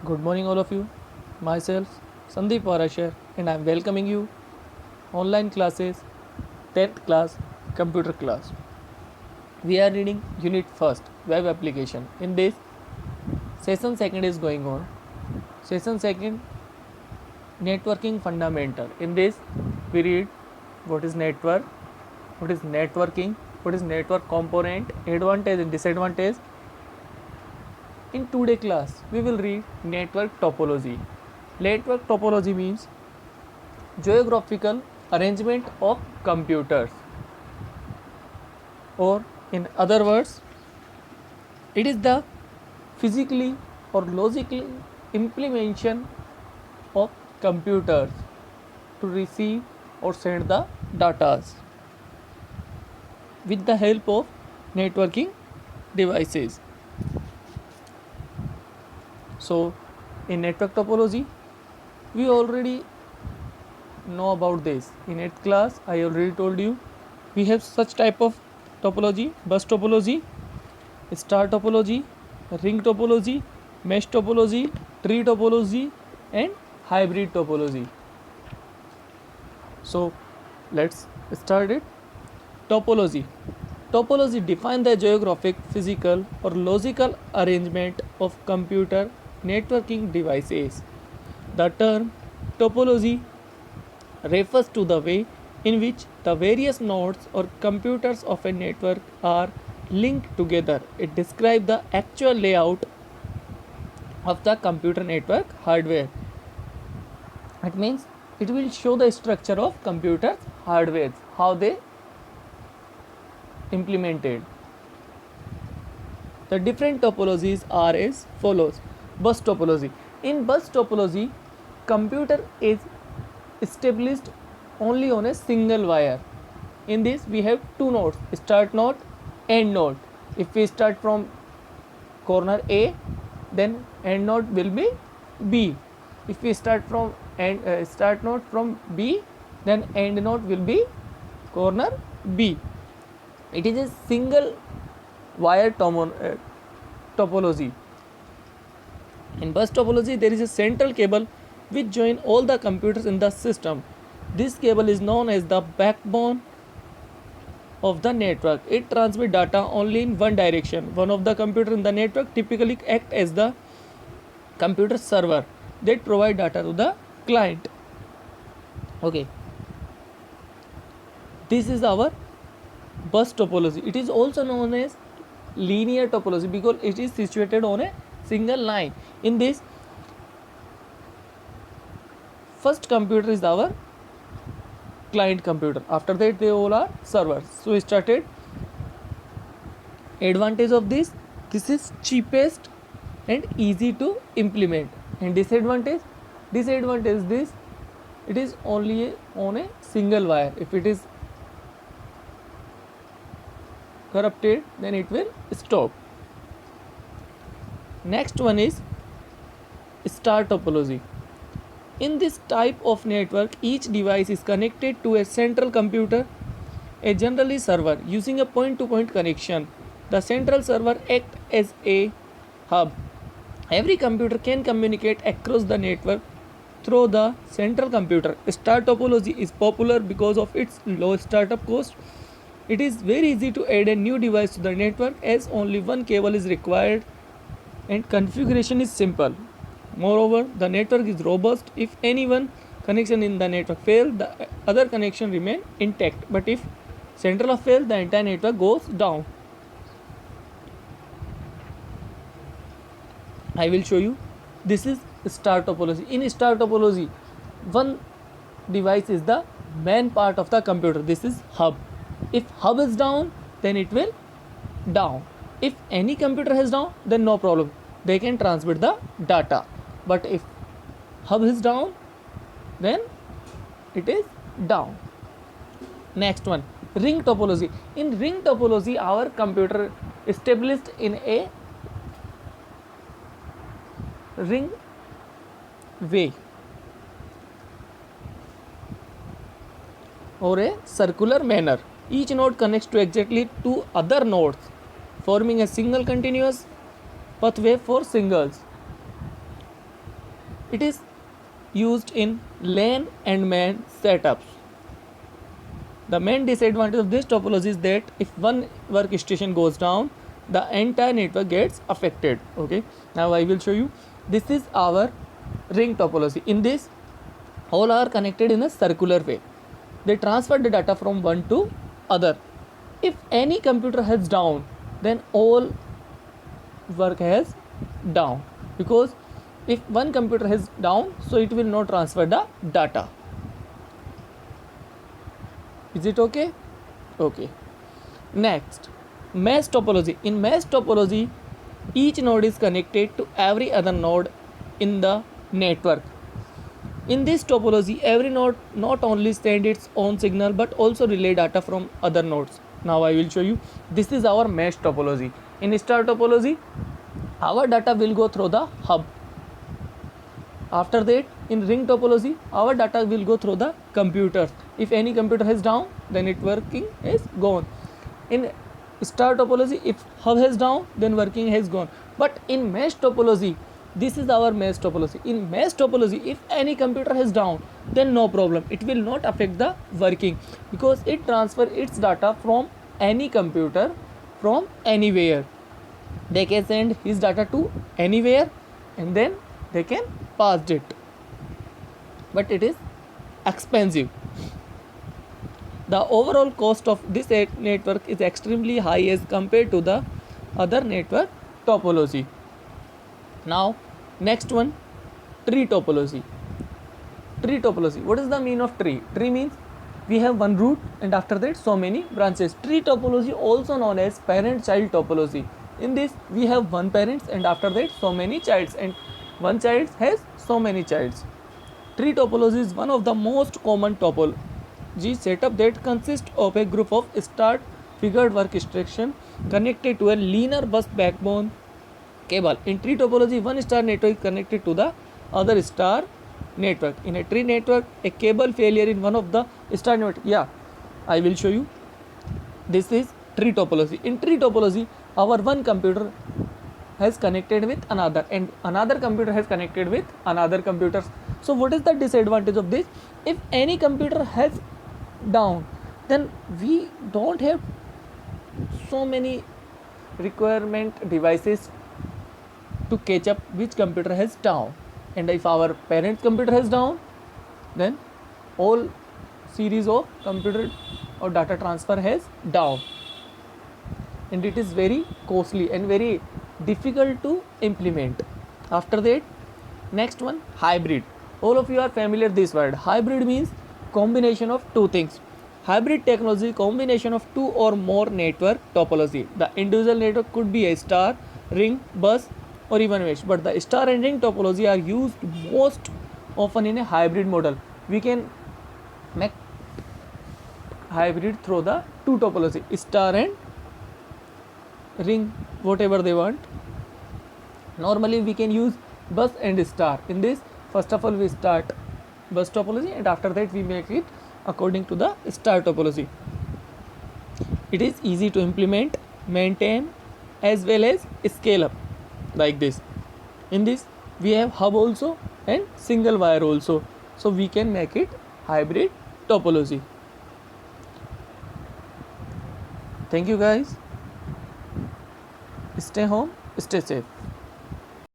Good morning, all of you. Myself, Sandeep Parashar, and I am welcoming you online classes, 10th class, computer class. We are reading Unit First, Web Application. In this, Session Second is going on. Session Second, Networking Fundamental. In this, we read what is network, what is networking, what is network component, advantage and disadvantage. In today's class, we will read network topology. Network topology means geographical arrangement of computers, or in other words, it is the physically or logically implementation of computers to receive or send the data with the help of networking devices. So in network topology, we already know about this. In 8th class, I already told you we have such type of topology: bus topology, star topology, ring topology, mesh topology, tree topology, and hybrid topology. So let's start it. Topology. Topology defines the geographic, physical, or logical arrangement of computer networking devices. The term topology refers to the way in which the various nodes or computers of a network are linked together. It describes the actual layout of the computer network hardware. It means it will show the structure of computer hardware, how they implemented. The different topologies are as follows. Bus topology. In bus topology, computer is established only on a single wire. In this, we have two nodes: start node, end node. If we start from corner A, then end node will be B. If we start from start node from B, then end node will be corner B. It is a single wire topology. In bus topology, there is a central cable which joins all the computers in the system. This cable is known as the backbone of the network. It transmits data only in one direction. One of the computers in the network typically acts as the computer server that provides data to the client. Okay. This is our bus topology. It is also known as linear topology because it is situated on a single line. In this, first computer is our client computer. After that, they all are servers. So we started. Advantage of this is cheapest and easy to implement. And disadvantage this, it is only on a single wire. If it is corrupted, then it will stop. Next one is star topology. In this type of network, each device is connected to a central computer, a generally server, using a point-to-point connection. The central server acts as a hub. Every computer can communicate across the network through the central computer. Star topology is popular because of its low startup cost. It is very easy to add a new device to the network as only one cable is required and configuration is simple. Moreover, the network is robust. If any one connection in the network fails, the other connection remain intact. But if central fails, the entire network goes down. I will show you. This is star topology. In star topology, one device is the main part of the computer. This is hub. If hub is down, then it will down. If any computer is down, then no problem. They can transmit the data. But if hub is down, then it is down. Next one, ring topology. In ring topology, our computer is established in a ring way or a circular manner. Each node connects to exactly two other nodes, forming a single continuous pathway for singles. It is used in LAN and MAN setups. The main disadvantage of this topology is that if one workstation goes down, the entire network gets affected. Okay, now I will show you. This is our ring topology. In this, all are connected in a circular way. They transfer the data from one to other. If any computer has down, then all work has down, because if one computer has down, so it will not transfer the data. Is it okay? Okay. Next, mesh topology. In mesh topology, each node is connected to every other node in the network. In this topology, every node not only send its own signal but also relay data from other nodes. Now I will show you. This is our mesh topology. In star topology, our data will go through the hub. After that, in ring topology, our data will go through the computers. If any computer is down, then its working is gone. In star topology, if hub is down, then working has gone. But in mesh topology, this is our mesh topology. In mesh topology, if any computer is down, then no problem. It will not affect the working, because it transfers its data from any computer from anywhere. They can send his data to anywhere and then they can pass it. But it is expensive. The overall cost of this network is extremely high as compared to the other network topology. Now, next one, tree topology. Tree topology. What is the meaning of tree? Tree means we have one root and after that so many branches. Tree topology, also known as parent-child topology. In this, we have one parents and after that so many childs, and one child has so many childs. Tree topology is one of the most common topology setup that consists of a group of star figured workstation connected to a linear bus backbone cable. In tree topology, one star network is connected to the other star network. In a tree network, a cable failure in one of the star network. Yeah, I will show you. This is tree topology. In tree topology, our one computer has connected with another and another computer has connected with another computer. So what is the disadvantage of this? If any computer has down, then we don't have so many requirement devices to catch up which computer has down. And if our parent computer has down, then all series of computer or data transfer has down, and it is very costly and very difficult to implement. After that, next one, hybrid. All of you are familiar this word. Hybrid means combination of two things. Hybrid technology, combination of two or more network topology. The individual network could be a star, ring, bus, or even mesh, but the star and ring topology are used most often in a hybrid model. We can make hybrid through the two topology, star and ring, whatever they want. Normally we can use bus and star. In this, first of all we start bus topology and after that we make it according to the star topology. It is easy to implement, maintain as well as scale up like this. In this, we have hub also and single wire also, so we can make it hybrid topology. Thank you guys. Stay home, stay safe.